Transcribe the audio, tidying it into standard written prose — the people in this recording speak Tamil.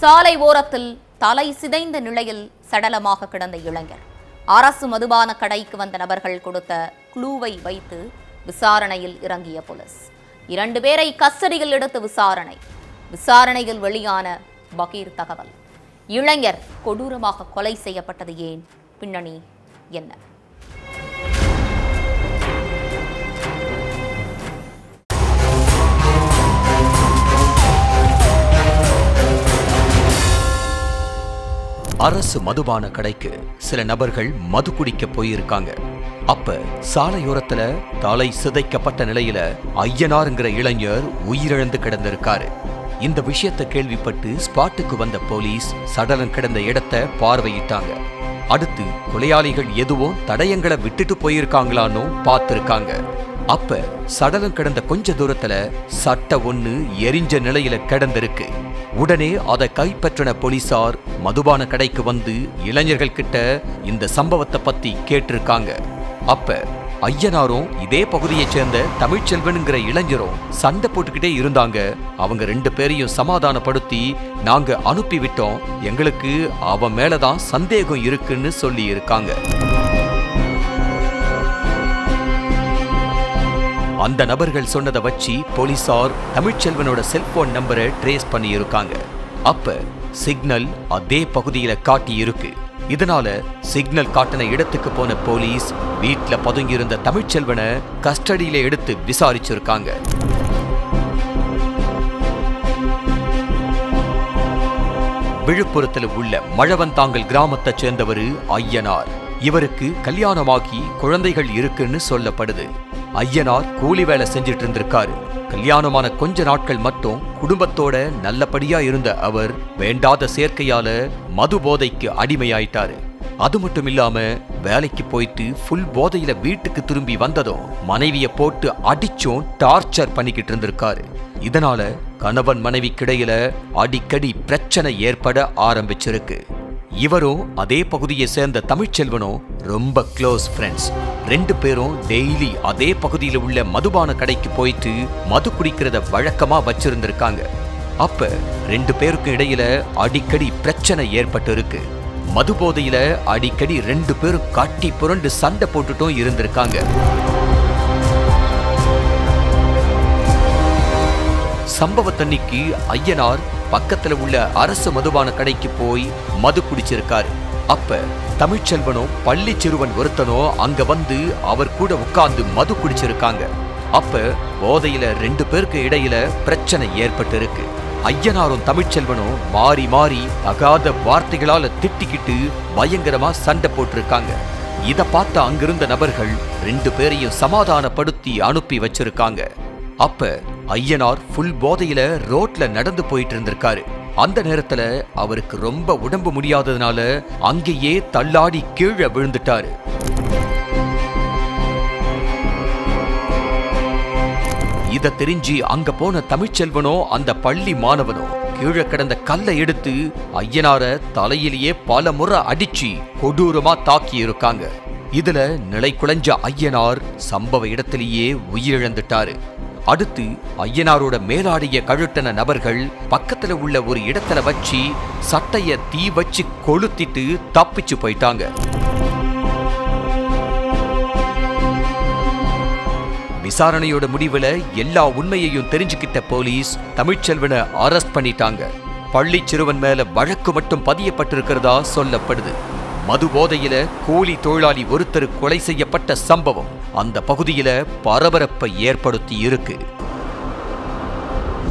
சாலை ஓரத்தில் தலை சிதைந்த நிலையில் சடலமாக கிடந்த இளைஞர். அரசு மதுபான கடைக்கு வந்த நபர்கள் கொடுத்த குளூவை வைத்து விசாரணையில் இறங்கிய போலீஸ் 2 பேரை கஸ்டடியில் எடுத்து விசாரணையில் வெளியான பகீர் தகவல். இளைஞர் கொடூரமாக கொலை செய்யப்பட்டது ஏன்? பின்னணி என்ன? அரசு மதுபான கடைக்கு சில நபர்கள் மது குடிக்க போயிருக்காங்க. அப்ப சாலையோரத்துல தலை சிதைக்கப்பட்ட நிலையில ஐயனாருங்கிற இளைஞர் உயிரிழந்து கிடந்திருக்காரு. இந்த விஷயத்தை கேள்விப்பட்டு ஸ்பாட்டுக்கு வந்த போலீஸ் சடலம் கிடந்த இடத்தை பார்வையிட்டாங்க. அடுத்து கொலையாளிகள் எதுவும் தடயங்களை விட்டுட்டு போயிருக்காங்களான்னு பார்த்திருக்காங்க. அப்ப சடலம் கிடந்த கொஞ்ச தூரத்துல சட்டை ஒண்ணு எரிஞ்ச நிலையில கிடந்திருக்கு. உடனே அதை கைப்பற்றின போலீசார் மதுபான கடைக்கு வந்து இளைஞர்கள் கிட்ட இந்த சம்பவத்தை பத்தி கேட்டிருக்காங்க. அப்ப ஐயனாரும் இதே பகுதியை சேர்ந்த தமிழ்ச்செல்வனுங்கிற இளைஞரும் சண்டை போட்டுக்கிட்டே இருந்தாங்க. அவங்க 2 பேரையும் சமாதானப்படுத்தி நாங்க அனுப்பி விட்டோம், எங்களுக்கு அவன் மேலதான் சந்தேகம் இருக்குன்னு சொல்லி இருக்காங்க. அந்த நபர்கள் சொன்னதை வச்சு போலீசார் தமிழ்ச்செல்வனோட செல்போன் நம்பரை ட்ரேஸ் பண்ணி இருக்காங்க. அப்ப சிக்னல் அதே பகுதியில காட்டி இருக்கு. இதனால சிக்னல் காட்டின இடத்துக்கு போன போலீஸ் வீட்ல பதுங்கியிருந்த தமிழ்ச்செல்வனை கஸ்டடியில எடுத்து விசாரிச்சிருக்காங்க. விழுப்புரத்தில் உள்ள மழவந்தாங்கல் கிராமத்தை சேர்ந்தவர் ஐயனார். இவருக்கு கல்யாணமாகி குழந்தைகள் இருக்குன்னு சொல்லப்படுது. ஐயனார் கூலி வேலை செஞ்சிட்டு இருந்திருக்காரு. கல்யாணமான கொஞ்ச நாட்கள் மட்டும் குடும்பத்தோட நல்லபடியா இருந்த அவர் வேண்டாத சேர்க்கையால மது போதைக்கு அடிமையாயிட்டாரு. அது மட்டும் இல்லாம வேலைக்கு போயிட்டு ஃபுல் போதையில வீட்டுக்கு திரும்பி வந்ததும் மனைவிய போட்டு அடிச்சும் டார்ச்சர் பண்ணிக்கிட்டு இருந்திருக்காரு. இதனால கணவன் மனைவிக்கிடையில அடிக்கடி பிரச்சனை ஏற்பட ஆரம்பிச்சிருக்கு. இவரும் அதே பகுதியை சேர்ந்த தமிழ்ச்செல்வனும் ரொம்ப க்ளோஸ் ஃப்ரெண்ட்ஸ். 2 பேரும் டெய்லி அதே பகுதியில் உள்ள மதுபான கடைக்கு போயிட்டு மது குடிக்கிறத வழக்கமா வச்சிருந்திருக்காங்க. அப்ப 2 பேருக்கு இடையில அடிக்கடி பிரச்சனை ஏற்பட்டு இருக்கு. மது போதையில அடிக்கடி 2 பேரும் கட்டி புரண்டு சண்டை போட்டுட்டும் இருந்திருக்காங்க. சம்பவத்தன்னைக்கு ஐயனார் பக்கத்துல உள்ள அரசு மதுபான கடைக்கு போய் மது குடிச்சிருக்காரு. அப்ப தமிழ்ச்செல்வனும் பள்ளி சிறுவன் ஒருத்தனோ அங்க வந்து அவர் கூட உட்கார்ந்து மது குடிச்சிருக்காங்க. அப்ப போதையில 2 பேருக்கு இடையில பிரச்சனை ஏற்பட்டு இருக்கு. ஐயனாரும் தமிழ்ச்செல்வனும் மாறி மாறி தகாத வார்த்தைகளால திட்டிக்கிட்டு பயங்கரமா சண்டை போட்டிருக்காங்க. இத பார்த்த அங்கிருந்த நபர்கள் 2 பேரையும் சமாதானப்படுத்தி அனுப்பி வச்சிருக்காங்க. அப்ப ஐயனார் ஃபுல் போதையில ரோட்ல நடந்து போயிட்டு இருந்திருக்காரு. அந்த நேரத்துல அவருக்கு ரொம்ப உடம்பு முடியாததுனால அங்கேயே தள்ளாடி கீழே விழுந்துட்டாரு. இத தெரிஞ்சு அங்க போன தமிழ்ச்செல்வனோ அந்த பள்ளி மாணவனோ கீழே கிடந்த கல்லை எடுத்து ஐயனார தலையிலேயே பல முறை அடிச்சு கொடூரமா தாக்கி இருக்காங்க. இதுல நிலை குலைஞ்ச ஐயனார் சம்பவ இடத்திலேயே உயிரிழந்துட்டாரு. அடுத்து ஐயனாரோட மேலாடைய கழுட்டன நபர்கள் பக்கத்துல உள்ள ஒரு இடத்துல வச்சு சட்டைய தீ வச்சு கொளுத்திட்டு தப்பிச்சு போயிட்டாங்க. விசாரணையோட முடிவுல எல்லா உண்மையையும் தெரிஞ்சுக்கிட்ட போலீஸ் தமிழ்ச்செல்வனை அரெஸ்ட் பண்ணிட்டாங்க. பள்ளி சிறுவன் மேல வழக்கு மட்டும் பதியப்பட்டிருக்கிறதா சொல்லப்படுது. மது போதையில கூலி தொழிலாளி ஒருத்தர் கொலை செய்யப்பட்ட சம்பவம் அந்த பகுதியில பரபரப்பை ஏற்படுத்தி இருக்கு.